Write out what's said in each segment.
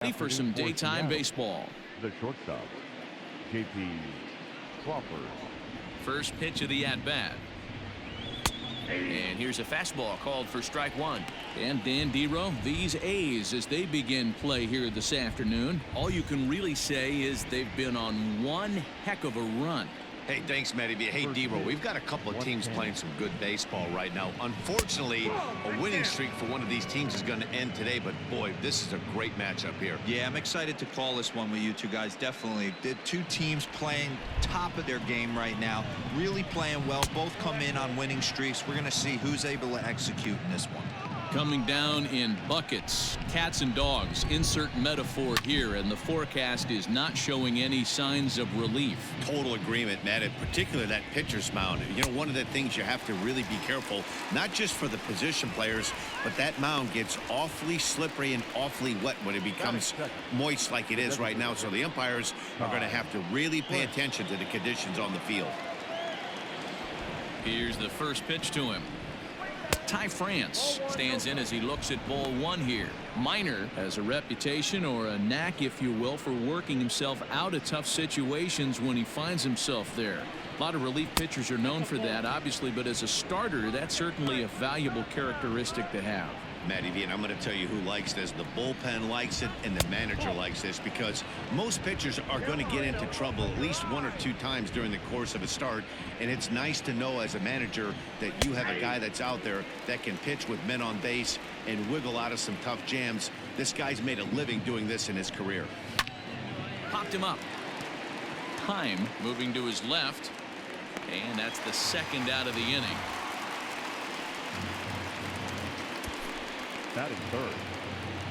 Ready for some daytime baseball. The shortstop, J.P. Crawford. First pitch of the at-bat. And here's a fastball called for strike one. And Dan Dero, these A's, as they begin play here this afternoon, all you can really say is they've been on one heck of a run. Hey, thanks, Matty. Hey, Dero, we've got a couple of teams playing some good baseball right now. Unfortunately, a winning streak for one of these teams is going to end today, but boy, this is a great matchup here. Yeah, I'm excited to call this one with you two guys. Definitely. The two teams playing top of their game right now, really playing well. Both come in on winning streaks. We're going to see who's able to execute in this one. Coming down in buckets, cats and dogs, insert metaphor here, and the forecast is not showing any signs of relief. Total agreement, Matt, in particular that pitcher's mound. You know, one of the things you have to really be careful, not just for the position players, but that mound gets awfully slippery and awfully wet when it becomes moist like it is right now. So the umpires are going to have to really pay attention to the conditions on the field. Here's the first pitch to him. Ty France stands in as he looks at ball one here. Minor has a reputation, or a knack if you will, for working himself out of tough situations when he finds himself there. A lot of relief pitchers are known for that, obviously, but as a starter, that's certainly a valuable characteristic to have. Matty V, and I'm going to tell you who likes this. The bullpen likes it, and the manager likes this, because most pitchers are going to get into trouble at least one or two times during the course of a start, and it's nice to know as a manager that you have a guy that's out there that can pitch with men on base and wiggle out of some tough jams. This guy's made a living doing this in his career. Popped him up. Time moving to his left, and that's the second out of the inning. That is third.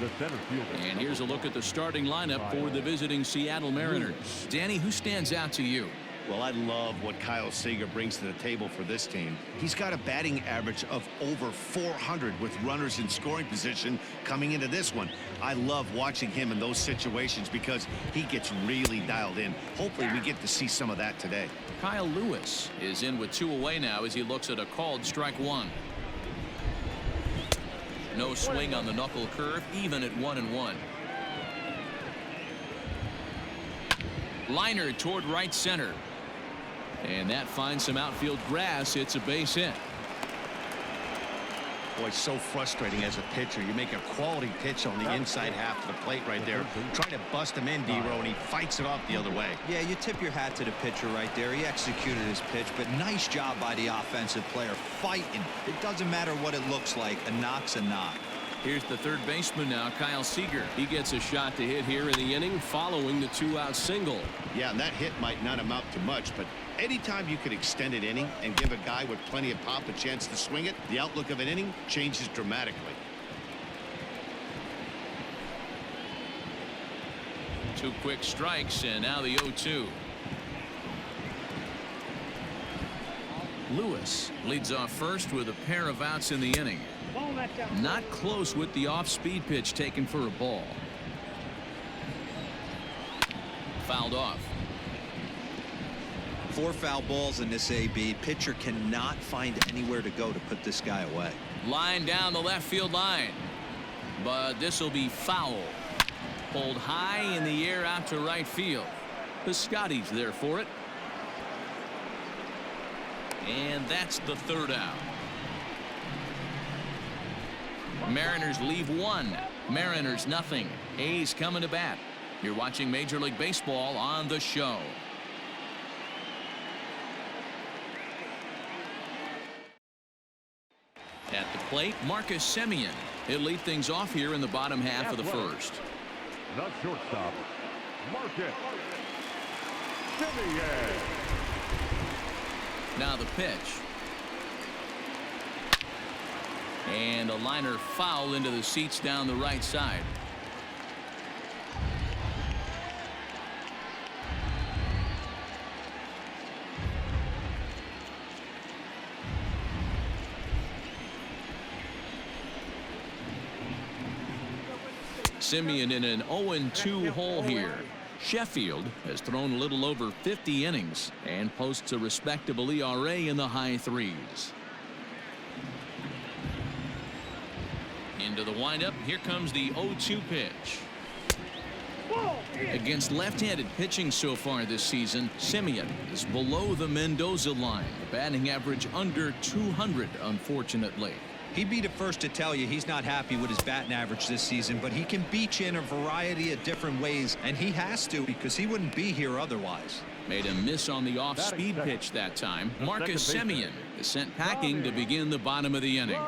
The center fielder. And here's a look at the starting lineup for the visiting Seattle Mariners. Danny, who stands out to you? Well, I love what Kyle Seeger brings to the table for this team. He's got a batting average of over 400 with runners in scoring position coming into this one. I love watching him in those situations because he gets really dialed in. Hopefully we get to see some of that today. Kyle Lewis is in with two away now as he looks at a called strike one. No swing on the knuckle curve, even at 1-1. Liner toward right center. And that finds some outfield grass. It's a base hit. Boy, it's so frustrating as a pitcher. You make a quality pitch on the inside half of the plate right there. Try to bust him in, Dero, and he fights it off the other way. Yeah, you tip your hat to the pitcher right there. He executed his pitch, but nice job by the offensive player fighting. It doesn't matter what it looks like. A knock's a knock. Here's the third baseman now, Kyle Seeger. He gets a shot to hit here in the inning following the two-out single. Yeah, and that hit might not amount to much, but anytime you can extend an inning and give a guy with plenty of pop a chance to swing it, the outlook of an inning changes dramatically. Two quick strikes, and now the 0-2. Lewis leads off first with a pair of outs in the inning. Not close with the off-speed pitch taken for a ball. Fouled off. 4 foul balls in this AB. Pitcher cannot find anywhere to go to put this guy away. Line down the left field line. But this will be foul. Pulled high in the air out to right field. The Scotty's there for it. And that's the third out. Mariners leave 1. Mariners nothing. A's coming to bat. You're watching Major League Baseball on The Show. At the plate, Marcus Simeon. He'll lead things off here in the bottom half of the first. The shortstop, Marcus Simeon. Now the pitch. And a liner foul into the seats down the right side. Simeon in an 0-2 hole here. Sheffield has thrown a little over 50 innings and posts a respectable ERA in the high 3s. Into the windup. Here comes the 0-2 pitch. Against left-handed pitching so far this season, Simeon is below the Mendoza line. A batting average under 200, unfortunately. He'd be the first to tell you he's not happy with his batting average this season, but he can beat you in a variety of different ways, and he has to because he wouldn't be here otherwise. Made a miss on the off-speed pitch that time. Marcus Simeon is sent packing to begin the bottom of the inning.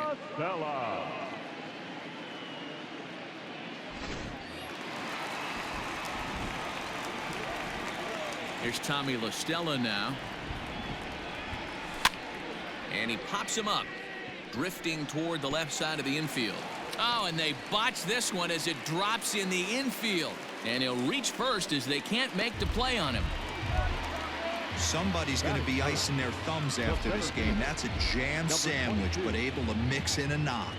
Here's Tommy La Stella now. And he pops him up, drifting toward the left side of the infield. Oh, and they botch this one as it drops in the infield. And he'll reach first as they can't make the play on him. Somebody's going to be icing their thumbs after this game. That's a jam sandwich, but able to mix in a knock.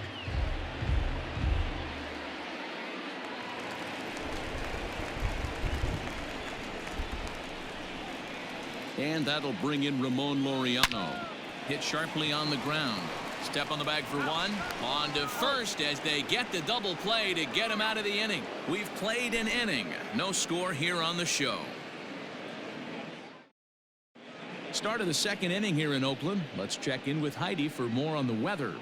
And that'll bring in Ramon Laureano. Hit sharply on the ground. Step on the bag for one. On to first as they get the double play to get him out of the inning. We've played an inning. No score here on the show. Start of the second inning here in Oakland. Let's check in with Heidi for more on the weather.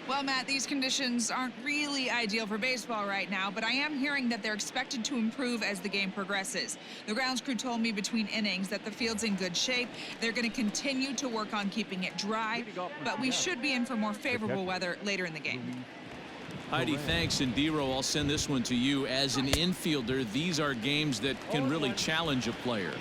Well, Matt, these conditions aren't really ideal for baseball right now, but I am hearing that they're expected to improve as the game progresses. The grounds crew told me between innings that the field's in good shape. They're going to continue to work on keeping it dry, but we should be in for more favorable weather later in the game. Heidi, thanks. And Dero, I'll send this one to you. As an infielder, these are games that can really challenge a player.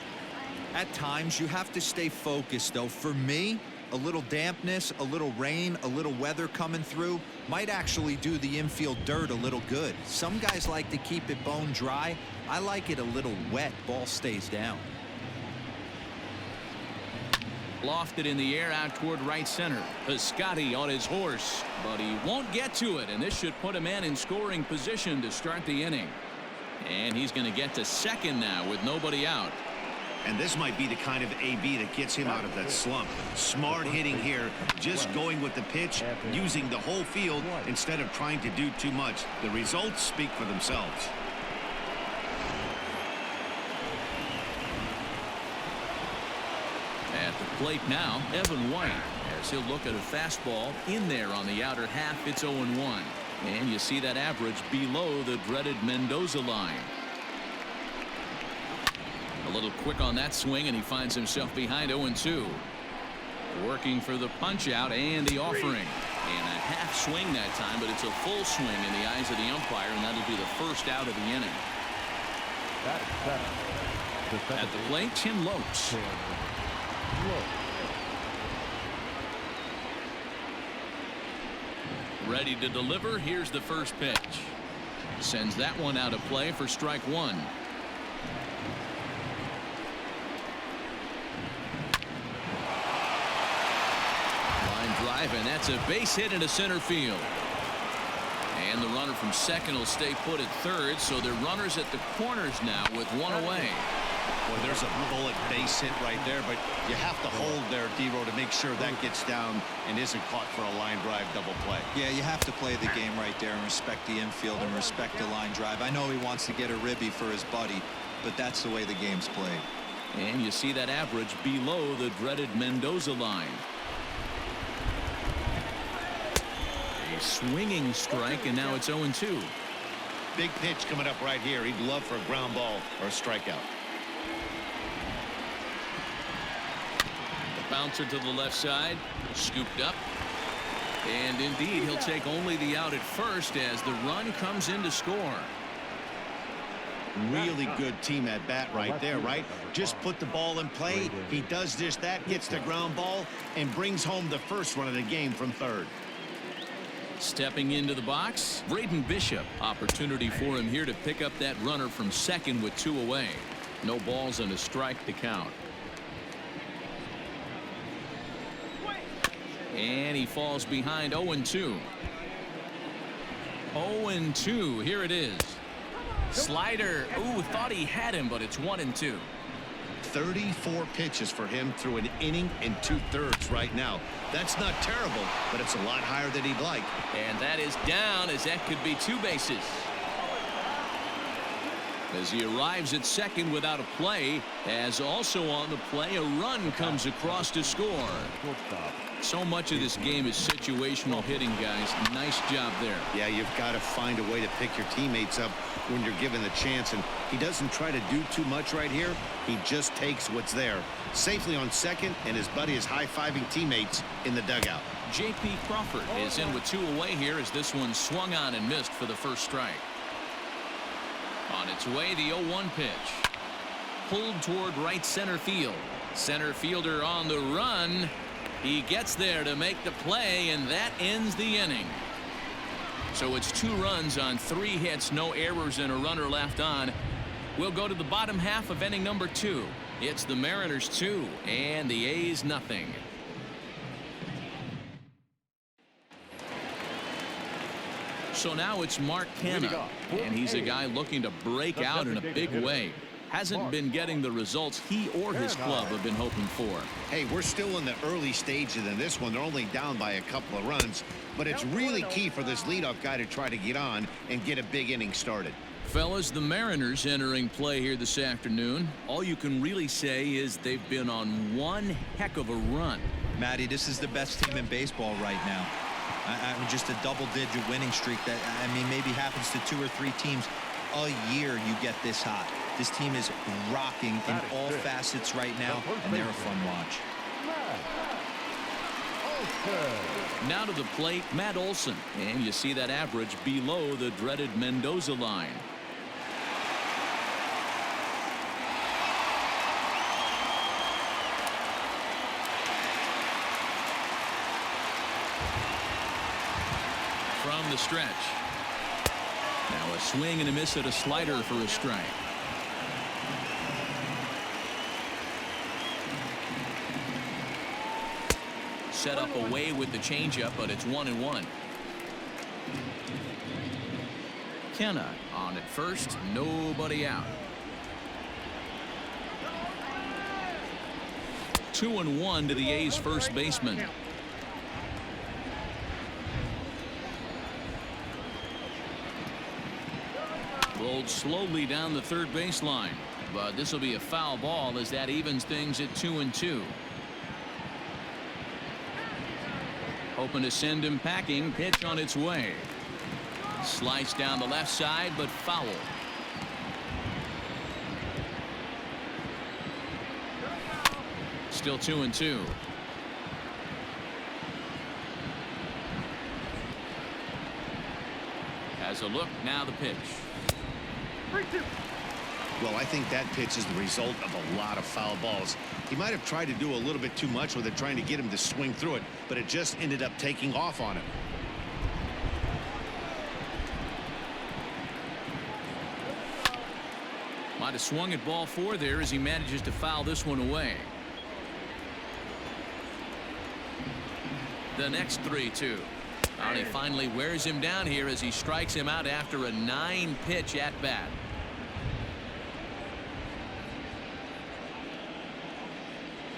At times, you have to stay focused, though. For me, a little dampness, a little rain, a little weather coming through might actually do the infield dirt a little good. Some guys like to keep it bone dry. I like it a little wet. Ball stays down. Lofted in the air out toward right center. Piscotti on his horse, but he won't get to it, and this should put a man in scoring position to start the inning. And he's going to get to second now with nobody out. And this might be the kind of AB that gets him out of that slump. Smart hitting here, just going with the pitch, using the whole field instead of trying to do too much. The results speak for themselves. At the plate now, Evan White, as he'll look at a fastball in there on the outer half. It's 0-1. And you see that average below the dreaded Mendoza line. A little quick on that swing, and he finds himself behind 0-2. Working for the punch out and the offering. And a half swing that time, but it's a full swing in the eyes of the umpire, and that'll be the first out of the inning. At the plate, Tim Lopes. Ready to deliver. Here's the first pitch. Sends that one out of play for strike one. And that's a base hit into center field. And the runner from second will stay put at third, so they're runners at the corners now with one away. Boy, there's a bullet base hit right there, but you have to hold there, Dero, to make sure that gets down and isn't caught for a line drive double play. Yeah, you have to play the game right there and respect the infield and respect the line drive. I know he wants to get a ribby for his buddy, but that's the way the game's played. And you see that average below the dreaded Mendoza line. Swinging strike, and now it's 0-2. Big pitch coming up right here. He'd love for a ground ball or a strikeout. The bouncer to the left side, scooped up, and indeed he'll take only the out at first as the run comes in to score. Really good team at bat right there, right? Just put the ball in play. He does just that, gets the ground ball, and brings home the first run of the game from third. Stepping into the box, Braden Bishop. Opportunity for him here to pick up that runner from second with two away. No balls and a strike to count. And he falls behind 0-2. 0-2. Here it is. Slider. Ooh, thought he had him, but it's 1-2. 34 pitches for him through an inning and 2/3 right now. That's not terrible, but it's a lot higher than he'd like. And that is down, as that could be two bases. as he arrives at second without a play, as also on the play a run comes across to score. So much of this game is situational hitting, guys. Nice job there. Yeah, you've got to find a way to pick your teammates up when you're given the chance, and he doesn't try to do too much right here. He just takes what's there. Safely on second, and his buddy is high-fiving teammates in the dugout. J.P. Crawford is in with 2 away here as this one swung on and missed for the first strike. On its way, the 0-1 pitch. Pulled toward right center field. Center fielder on the run. He gets there to make the play, and that ends the inning. So it's 2 runs on 3 hits, no errors, and a runner left on. We'll go to the bottom half of inning number 2. It's the Mariners 2 and the A's nothing. So now it's Mark Canha, and he's a guy looking to break out in a big way. Hasn't been getting the results he or his club have been hoping for. Hey, we're still in the early stages in this one. They're only down by a couple of runs, but it's really key for this leadoff guy to try to get on and get a big inning started. Fellas, the Mariners entering play here this afternoon. All you can really say is they've been on one heck of a run. Matty, this is the best team in baseball right now. I mean, just a double-digit winning streak that, I mean, maybe happens to 2 or 3 teams a year. You get this hot. This team is rocking in all facets right now, and they're a fun watch. Now to the plate, Matt Olson, and you see that average below the dreaded Mendoza line. From the stretch. Now a swing and a miss at a slider for a strike. Set up away with the changeup, but it's 1-1. Canha on at first, nobody out. 2-1 to the A's first baseman. Rolled slowly down the third baseline, but this will be a foul ball as that evens things at 2-2. Hoping to send him packing. Pitch on its way. Sliced down the left side, but foul. Still 2-2. Has a look, now the pitch. Well, I think that pitch is the result of a lot of foul balls. He might have tried to do a little bit too much with it, trying to get him to swing through it, but it just ended up taking off on him. Might have swung at ball 4 there as he manages to foul this one away. The next 3-2. And he finally wears him down here as he strikes him out after a 9-pitch at bat.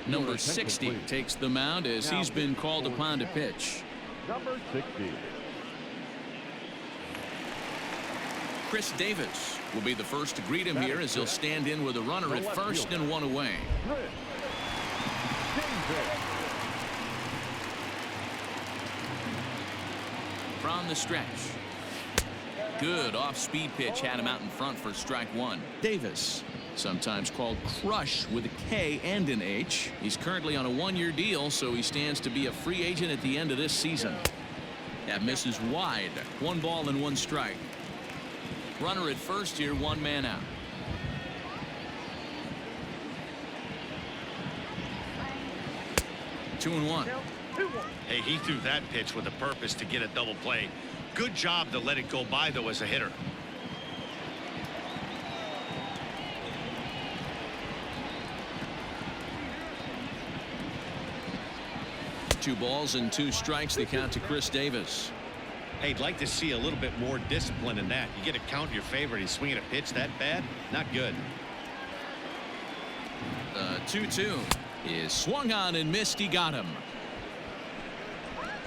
Number 60 takes the mound as he's been called upon to pitch. Number 60. Chris Davis will be the first to greet him here as he'll stand in with a runner at first and 1 away. From the stretch. Good off-speed pitch had him out in front for strike 1. Davis, sometimes called Crush with a K and an H. He's currently on a 1-year deal, so he stands to be a free agent at the end of this season. That misses wide. 1 ball and 1 strike. Runner at first here, 1 man out. Two and 1. Hey, he threw that pitch with a purpose to get a double play. Good job to let it go by, though, as a hitter. Two balls and 2 strikes, the count to Chris Davis. Hey, I'd like to see a little bit more discipline in that. You get a count in your favor, and he's swinging a pitch that bad? Not good. The 2-2 is swung on and missed. He got him.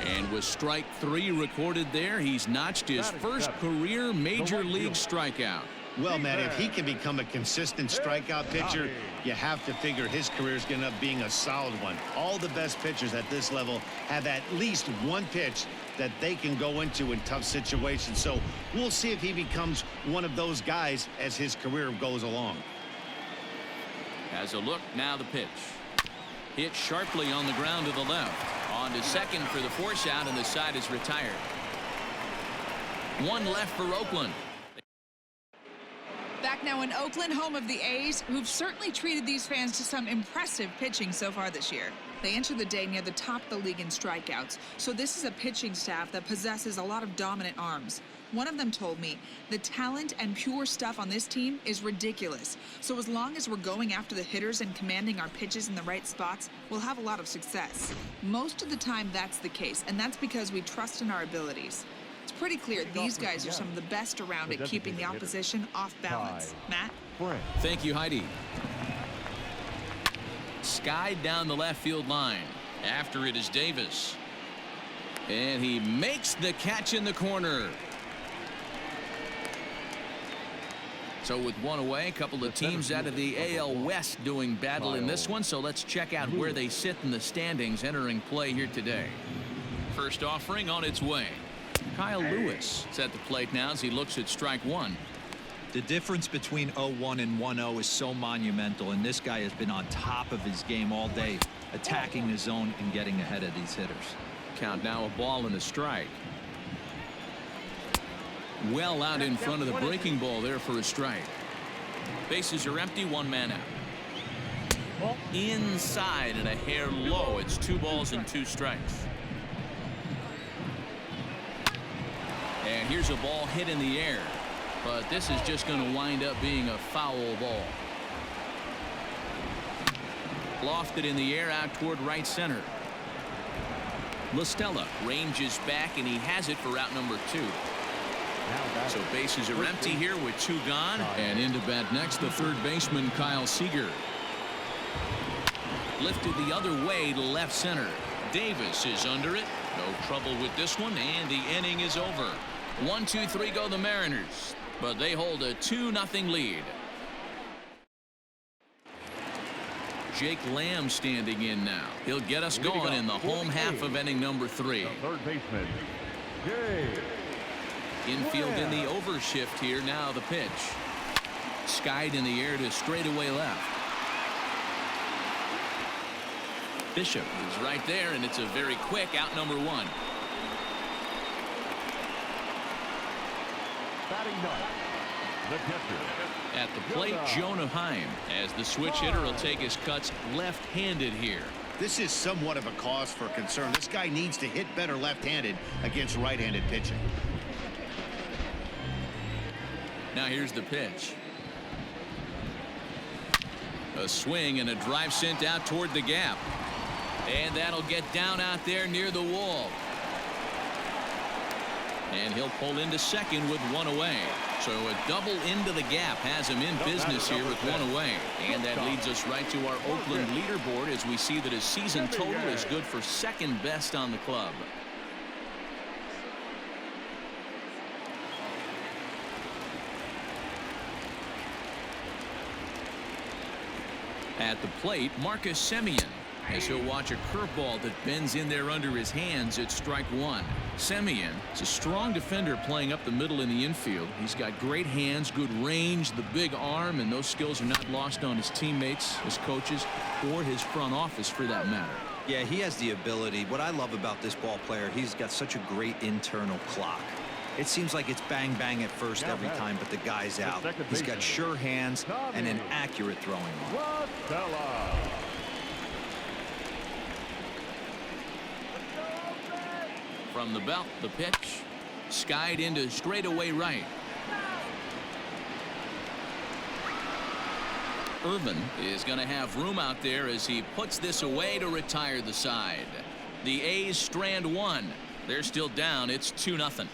And with strike 3 recorded there, he's notched his first career major league strikeout. Well, Matt, if he can become a consistent strikeout pitcher, you have to figure his career is going to end up being a solid one. All the best pitchers at this level have at least one pitch that they can go into in tough situations. So we'll see if he becomes one of those guys as his career goes along. As a look, now the pitch. Hit sharply on the ground to the left. On to second for the force out, and the side is retired. One left for Oakland. Back now in Oakland, home of the A's, who've certainly treated these fans to some impressive pitching so far this year. They enter the day near the top of the league in strikeouts, so this is a pitching staff that possesses a lot of dominant arms. One of them told me the talent and pure stuff on this team is ridiculous. So as long as we're going after the hitters and commanding our pitches in the right spots, we'll have a lot of success. Most of the time that's the case, and that's because we trust in our abilities. It's pretty clear these guys are some of the best around at keeping the opposition off balance. Matt? Thank you, Heidi. Skied down the left field line. After it is Davis. And he makes the catch in the corner. So with one away, a couple of teams out of the AL West doing battle in this one. So let's check out where they sit in the standings entering play here today. First offering on its way. Kyle Lewis is at the plate now as he looks at strike one. The difference between 0-1 and 1-0 is so monumental, and this guy has been on top of his game all day, attacking the zone and getting ahead of these hitters. Count now a ball and a strike. Well out in front of the breaking ball there for a strike. Bases are empty, one man out. Inside and a hair low. It's 2 balls and 2 strikes. And here's a ball hit in the air, but this is just going to wind up being a foul ball. Lofted in the air out toward right center. LaStella ranges back, and he has it for out number 2. So bases are empty here with 2 gone. And into bat next, the third baseman, Kyle Seeger. Lifted the other way to left center. Davis is under it. No trouble with this one, and the inning is over. 1-2-3 go the Mariners, but they hold a 2-0 lead. Jake Lamb standing in now. He'll get us going in the home half of inning number 3. Third baseman, Jake. Infield in the overshift here. Now the pitch. Skied in the air to straightaway left. Bishop is right there, and it's a very quick out number 1. Batting ninth, the catcher. At the plate, Jonah Heim, as the switch hitter will take his cuts left-handed here. This is somewhat of a cause for concern. This guy needs to hit better left-handed against right-handed pitching. Now here's the pitch. A swing and a drive sent out toward the gap. And that'll get down out there near the wall. And he'll pull into second with 1 away. So a double into the gap has him in business here with 1 away. And that leads us right to our Oakland leaderboard as we see that his season total is good for second best on the club. At the plate, Marcus Simeon, as he'll watch a curveball that bends in there under his hands at strike 1. Simeon is a strong defender playing up the middle in the infield. He's got great hands, good range, the big arm, and those skills are not lost on his teammates, his coaches, or his front office for that matter. Yeah, he has the ability. What I love about this ball player, he's got such a great internal clock. It seems like it's bang bang at first every time, but the guy's out. He's got sure hands and an accurate throwing arm. From the belt, the pitch. Skied into straightaway right. Irvin is going to have room out there as he puts this away to retire the side. The A's strand 1. They're still down. It's 2-0.